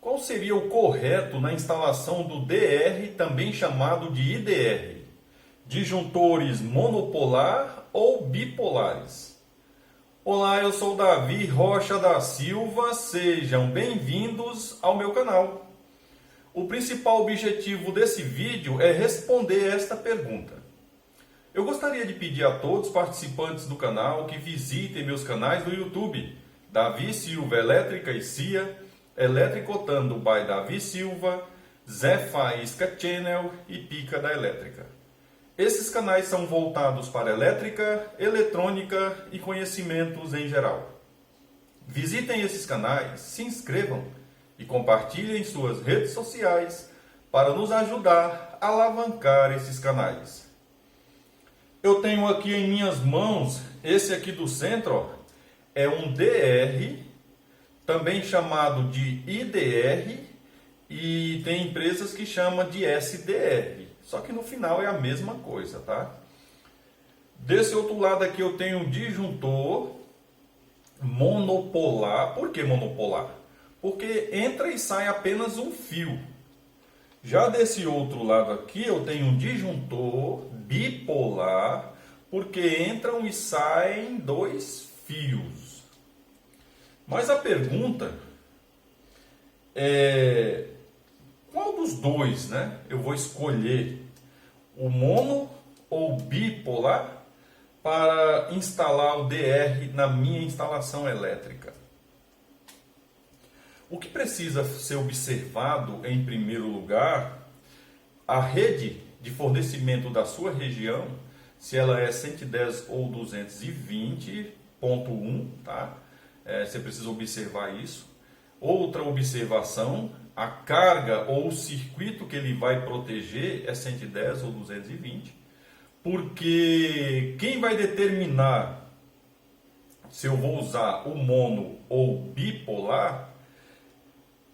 Qual seria o correto na instalação do DR, também chamado de IDR? Disjuntores monopolar ou bipolares? Olá, eu sou Davi Rocha da Silva, sejam bem-vindos ao meu canal. O principal objetivo desse vídeo é responder esta pergunta. Eu gostaria de pedir a todos os participantes do canal que visitem meus canais do YouTube, Davi Silva Elétrica e CIA, Eletricotando by Davi Silva, Zé Faísca Channel e Pica da Elétrica. Esses canais são voltados para elétrica, eletrônica e conhecimentos em geral. Visitem esses canais, se inscrevam e compartilhem em suas redes sociais para nos ajudar a alavancar esses canais. Eu tenho aqui em minhas mãos, esse aqui do centro, ó, é um DR, também chamado de IDR, e tem empresas que chamam de SDR, só que no final é a mesma coisa, tá? Desse outro lado aqui eu tenho um disjuntor monopolar. Por que monopolar? Porque entra e sai apenas um fio. Já desse outro lado aqui eu tenho um disjuntor bipolar, porque entram e saem dois fios. Mas a pergunta é: qual dos dois, né, eu vou escolher, o mono ou bipolar, para instalar o DR na minha instalação elétrica? O que precisa ser observado em primeiro lugar, a rede de fornecimento da sua região, se ela é 110 ou 220.1, tá? Você precisa observar isso. Outra observação, a carga ou o circuito que ele vai proteger é 110 ou 220, porque quem vai determinar se eu vou usar o mono ou bipolar,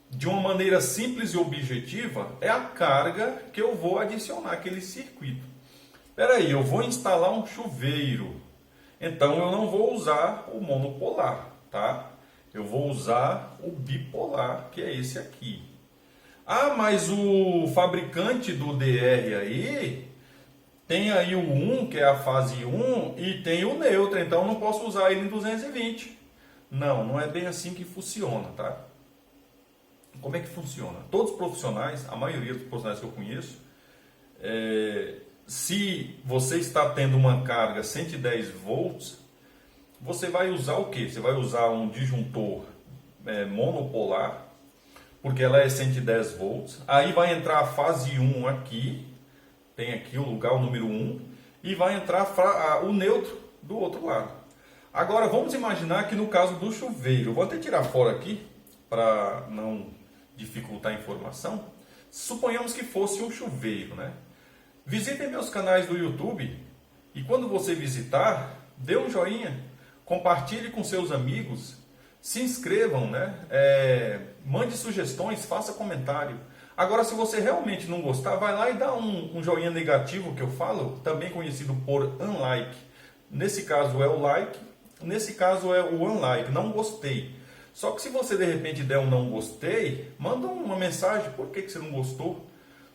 de uma maneira simples e objetiva, é a carga que eu vou adicionar àquele circuito. Espera aí, eu vou instalar um chuveiro, então eu não vou usar o monopolar, tá? Eu vou usar o bipolar, que é esse aqui. Ah, mas o fabricante do DR aí, tem aí o 1, que é a fase 1, e tem o neutro, então eu não posso usar ele em 220. Não, não é bem assim que funciona, tá? Como é que funciona? Todos os profissionais, a maioria dos profissionais que eu conheço, se você está tendo uma carga 110 volts, você vai usar o quê? Você vai usar um disjuntor monopolar, porque ela é 110 volts. Aí vai entrar a fase 1 aqui, tem aqui o lugar, o número 1, e vai entrar o neutro do outro lado. Agora vamos imaginar que no caso do chuveiro, eu vou até tirar fora aqui, para não dificultar a informação. Suponhamos que fosse um chuveiro, né? Visitem meus canais do YouTube e quando você visitar, dê um joinha, compartilhe com seus amigos, se inscrevam, né? Mande sugestões, faça comentário. Agora, se você realmente não gostar, vai lá e dá um joinha negativo, que eu falo, também conhecido por unlike. Nesse caso é o like, nesse caso é o unlike, não gostei. Só que se você de repente der um não gostei, manda uma mensagem, por que você não gostou?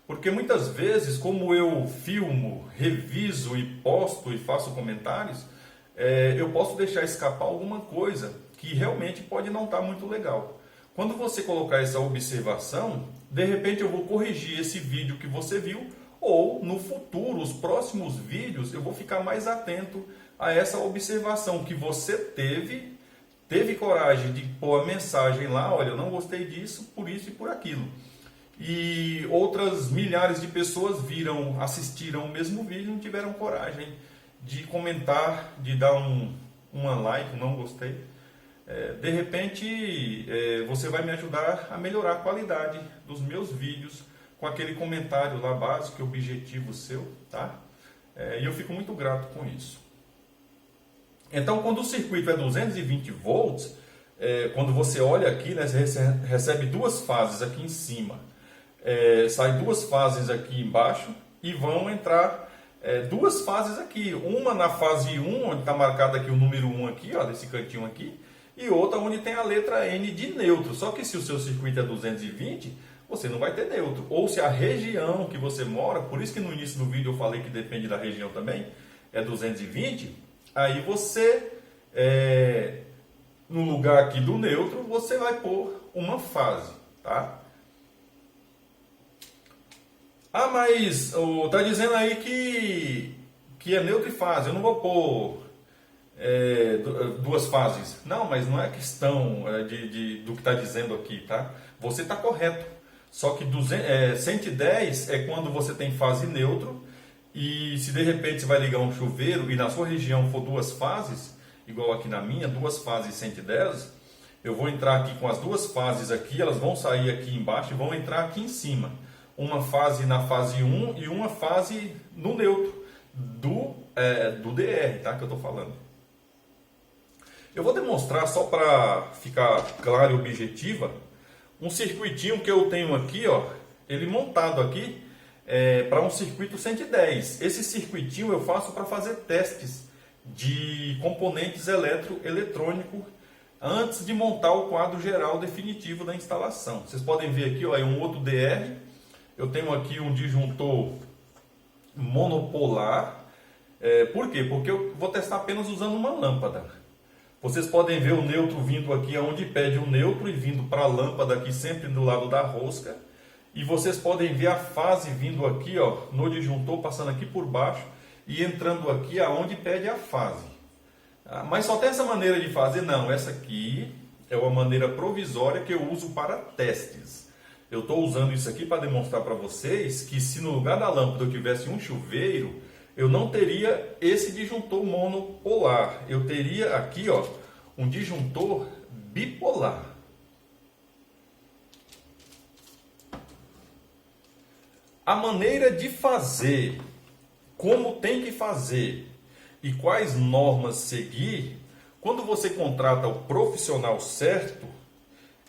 Porque muitas vezes, como eu filmo, reviso e posto e faço comentários, eu posso deixar escapar alguma coisa que realmente pode não estar muito legal. Quando você colocar essa observação, de repente eu vou corrigir esse vídeo que você viu, ou no futuro, os próximos vídeos, eu vou ficar mais atento a essa observação que você teve coragem de pôr a mensagem lá: olha, eu não gostei disso, por isso e por aquilo. E outras milhares de pessoas assistiram o mesmo vídeo e não tiveram coragem de comentar, de dar um like, não gostei. De repente, você vai me ajudar a melhorar a qualidade dos meus vídeos com aquele comentário lá básico, objetivo seu, tá? E eu fico muito grato com isso. Então, quando o circuito é 220 volts, quando você olha aqui, né, você recebe duas fases aqui em cima. Sai duas fases aqui embaixo e vão entrar duas fases aqui. Uma na fase 1, onde está marcado aqui o número 1 aqui, ó, desse cantinho aqui. e outra onde tem a letra N de neutro. Só que se o seu circuito é 220, você não vai ter neutro. Ou se a região que você mora, por isso que no início do vídeo eu falei que depende da região também, é 220, aí você, no lugar aqui do neutro, você vai pôr uma fase, tá? Ah, mas tá dizendo aí que é neutro e fase, eu não vou pôr duas fases. Não, mas não é questão do que está dizendo aqui, tá? Você está correto. Só que 110 é quando você tem fase neutro, e se de repente você vai ligar um chuveiro e na sua região for duas fases, igual aqui na minha, duas fases 110, eu vou entrar aqui com as duas fases aqui, elas vão sair aqui embaixo e vão entrar aqui em cima. Uma fase na fase 1 e uma fase no neutro do DR, tá? Que eu estou falando. Eu vou demonstrar, só para ficar claro e objetiva, um circuitinho que eu tenho aqui, ó, ele montado aqui para um circuito 110. Esse circuitinho eu faço para fazer testes de componentes eletrônicos antes de montar o quadro geral definitivo da instalação. Vocês podem ver aqui, ó, é um outro DR. Eu tenho aqui um disjuntor monopolar. Por quê? Porque eu vou testar apenas usando uma lâmpada. Vocês podem ver o neutro vindo aqui onde pede o neutro e vindo para a lâmpada aqui sempre do lado da rosca. E vocês podem ver a fase vindo aqui, ó, no disjuntor, passando aqui por baixo e entrando aqui aonde pede a fase. Mas só tem essa maneira de fazer? Não, essa aqui é uma maneira provisória que eu uso para testes. Eu estou usando isso aqui para demonstrar para vocês que se no lugar da lâmpada eu tivesse um chuveiro, eu não teria esse disjuntor monopolar. Eu teria aqui, ó, um disjuntor bipolar. A maneira de fazer, como tem que fazer e quais normas seguir, quando você contrata o profissional certo,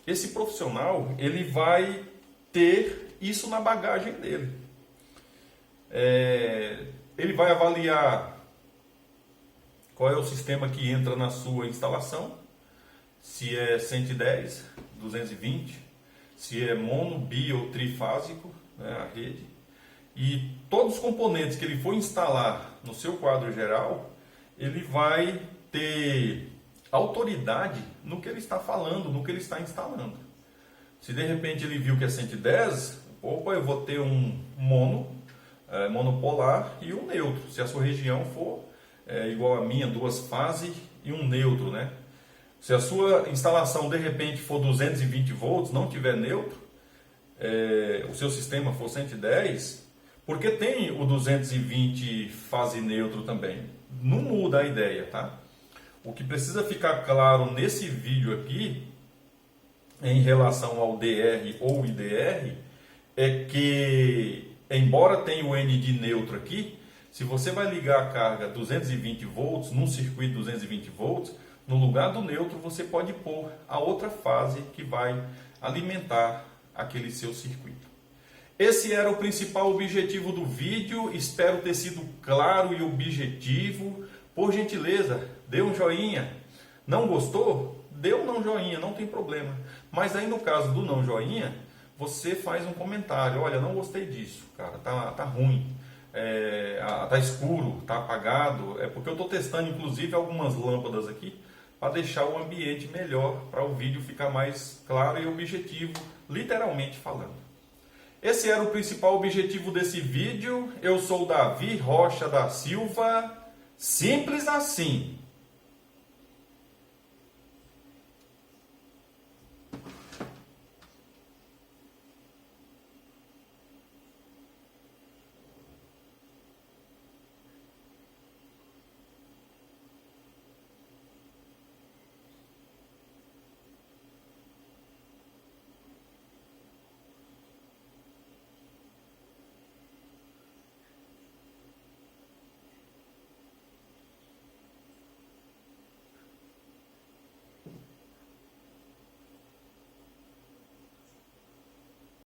esse profissional ele vai ter isso na bagagem dele. Ele vai avaliar qual é o sistema que entra na sua instalação, se é 110, 220, se é mono, bi ou trifásico, né, a rede. E todos os componentes que ele for instalar no seu quadro geral, ele vai ter autoridade no que ele está falando, no que ele está instalando. Se de repente ele viu que é 110, opa, eu vou ter um monopolar e um neutro. Se a sua região for igual a minha, duas fases e um neutro, né? Se a sua instalação de repente for 220 volts, não tiver neutro, o seu sistema for 110, porque tem o 220 fase neutro também. Não muda a ideia, tá? O que precisa ficar claro nesse vídeo aqui, em relação ao DR ou IDR, é que, embora tenha o N de neutro aqui, se você vai ligar a carga 220 volts, num circuito 220 volts, no lugar do neutro você pode pôr a outra fase que vai alimentar aquele seu circuito. Esse era o principal objetivo do vídeo, espero ter sido claro e objetivo. Por gentileza, dê um joinha. Não gostou? Dê um não joinha, não tem problema. Mas aí no caso do não joinha, você faz um comentário. Olha, não gostei disso, cara, tá ruim, tá escuro, tá apagado. É porque eu estou testando inclusive algumas lâmpadas aqui para deixar o ambiente melhor, para o vídeo ficar mais claro e objetivo, literalmente falando. Esse era o principal objetivo desse vídeo. Eu sou Davi Rocha da Silva. Simples assim.